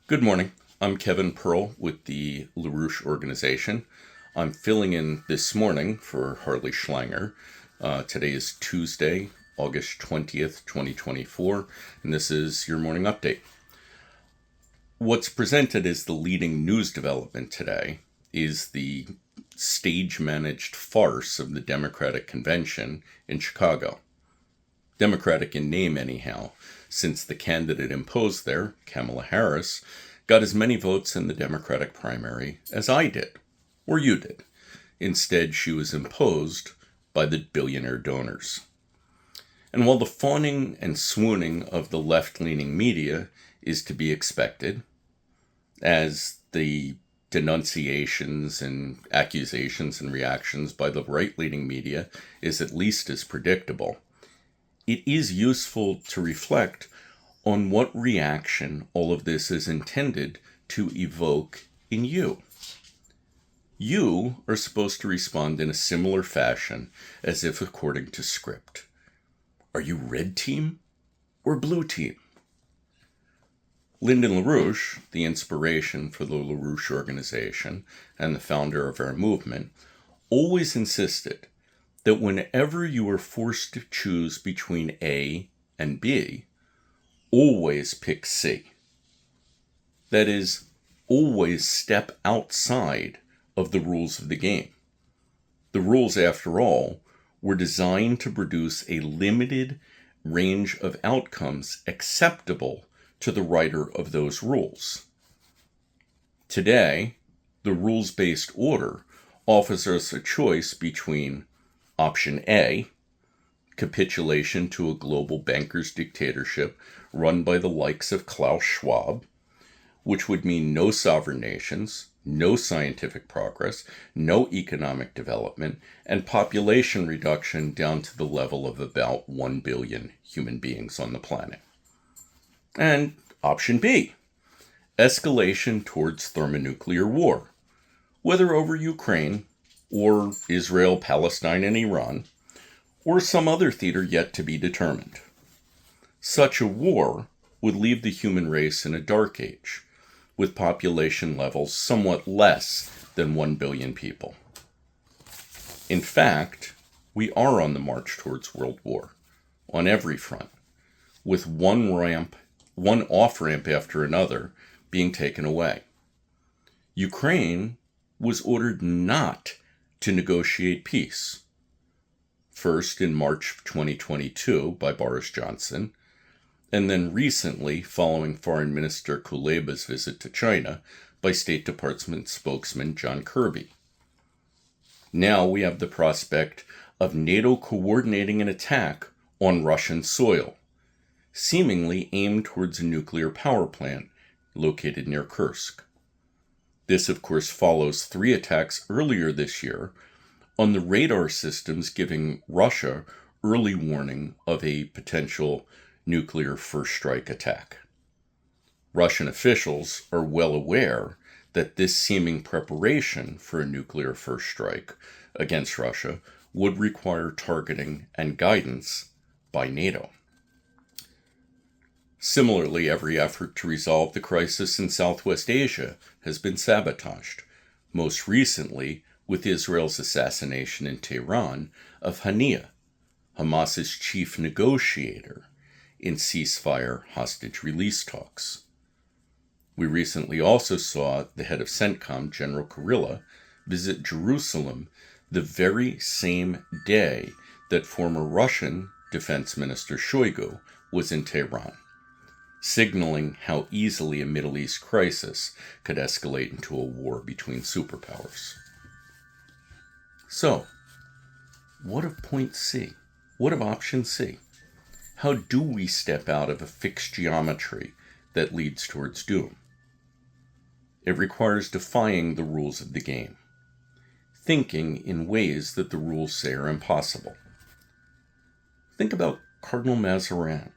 Good morning. I'm Kevin Pearl with the LaRouche organization. I'm filling in this morning for Harley Schlanger. Today is Tuesday, August 20th, 2024, and this is your morning update. What's presented as the leading news development today is the stage-managed farce of the Democratic Convention in Chicago. Democratic in name anyhow, since the candidate imposed there, Kamala Harris, got as many votes in the Democratic primary as I did, or you did. Instead, she was imposed by the billionaire donors. And while the fawning and swooning of the left-leaning media is to be expected, as the denunciations and accusations and reactions by the right-leaning media is at least as predictable, it is useful to reflect on what reaction all of this is intended to evoke in you. You are supposed to respond in a similar fashion as if according to script. Are you red team or blue team? Lyndon LaRouche, the inspiration for the LaRouche organization and the founder of our movement, always insisted that whenever you are forced to choose between A and B, always pick C. That is, always step outside of the rules of the game. The rules, after all, were designed to produce a limited range of outcomes acceptable to the writer of those rules. Today, the rules-based order offers us a choice between Option A, capitulation to a global bankers' dictatorship run by the likes of Klaus Schwab, which would mean no sovereign nations, no scientific progress, no economic development, and population reduction down to the level of about 1 billion human beings on the planet. And Option B, escalation towards thermonuclear war, whether over Ukraine or Israel, Palestine, and Iran, or some other theater yet to be determined. Such a war would leave the human race in a dark age, with population levels somewhat less than 1 billion people. In fact, we are on the march towards world war, on every front, with one off-ramp after another being taken away. Ukraine was ordered not to negotiate peace. First in March 2022 by Boris Johnson, and then recently, following Foreign Minister Kuleba's visit to China, by State Department spokesman John Kirby. Now we have the prospect of NATO coordinating an attack on Russian soil, seemingly aimed towards a nuclear power plant located near Kursk. This, of course, follows 3 attacks earlier this year on the radar systems giving Russia early warning of a potential nuclear first strike attack. Russian officials are well aware that this seeming preparation for a nuclear first strike against Russia would require targeting and guidance by NATO. Similarly, every effort to resolve the crisis in Southwest Asia has been sabotaged, most recently with Israel's assassination in Tehran of Haniyeh, Hamas's chief negotiator in ceasefire hostage release talks. We recently also saw the head of CENTCOM, General Kurilla, visit Jerusalem the very same day that former Russian Defense Minister Shoigu was in Tehran, signaling how easily a Middle East crisis could escalate into a war between superpowers. So, what of point C? What of option C? How do we step out of a fixed geometry that leads towards doom? It requires defying the rules of the game, thinking in ways that the rules say are impossible. Think about Cardinal Mazarin,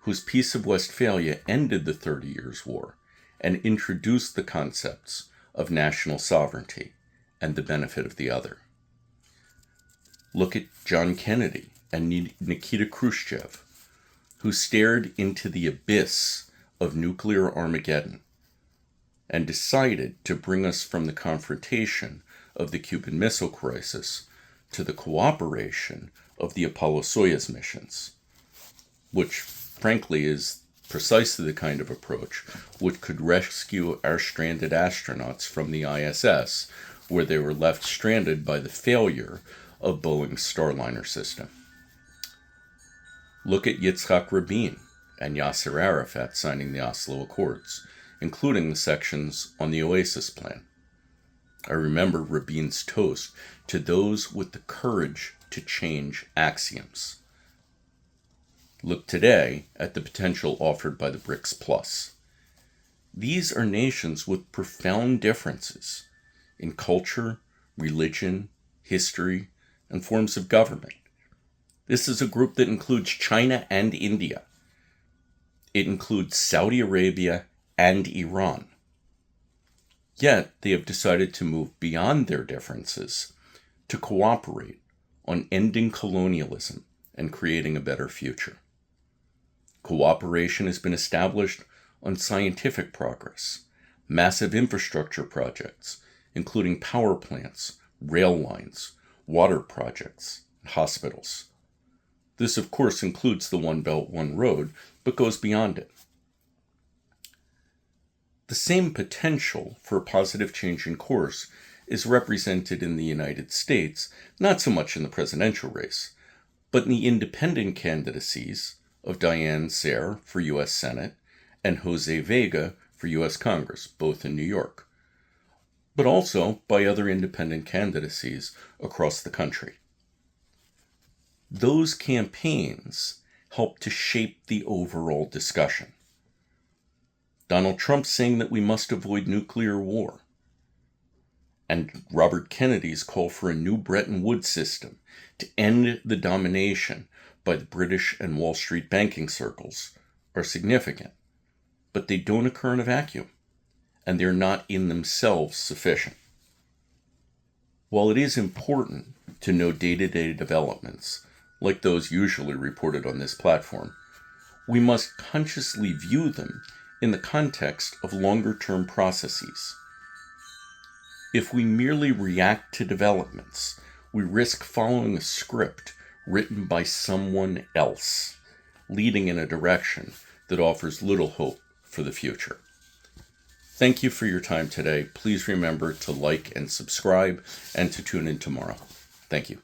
whose Peace of Westphalia ended the 30 Years' War and introduced the concepts of national sovereignty and the benefit of the other. Look at John Kennedy and Nikita Khrushchev, who stared into the abyss of nuclear Armageddon and decided to bring us from the confrontation of the Cuban Missile Crisis to the cooperation of the Apollo-Soyuz missions, which frankly is precisely the kind of approach which could rescue our stranded astronauts from the ISS, where they were left stranded by the failure of Boeing's Starliner system. Look at Yitzhak Rabin and Yasser Arafat signing the Oslo Accords, including the sections on the Oasis Plan. I remember Rabin's toast to those with the courage to change axioms. Look today at the potential offered by the BRICS Plus. These are nations with profound differences in culture, religion, history, and forms of government. This is a group that includes China and India. It includes Saudi Arabia and Iran. Yet they have decided to move beyond their differences to cooperate on ending colonialism and creating a better future. Cooperation has been established on scientific progress, massive infrastructure projects, including power plants, rail lines, water projects, and hospitals. This, of course, includes the One Belt, One Road, but goes beyond it. The same potential for a positive change in course is represented in the United States, not so much in the presidential race, but in the independent candidacies of Diane Sare for U.S. Senate and Jose Vega for U.S. Congress, both in New York, but also by other independent candidacies across the country. Those campaigns help to shape the overall discussion. Donald Trump saying that we must avoid nuclear war, and Robert Kennedy's call for a new Bretton Woods system to end the domination by the British and Wall Street banking circles are significant, but they don't occur in a vacuum, and they're not in themselves sufficient. While it is important to know day-to-day developments, like those usually reported on this platform, we must consciously view them in the context of longer-term processes. If we merely react to developments, we risk following a script written by someone else, leading in a direction that offers little hope for the future. Thank you for your time today. Please remember to like and subscribe and to tune in tomorrow. Thank you.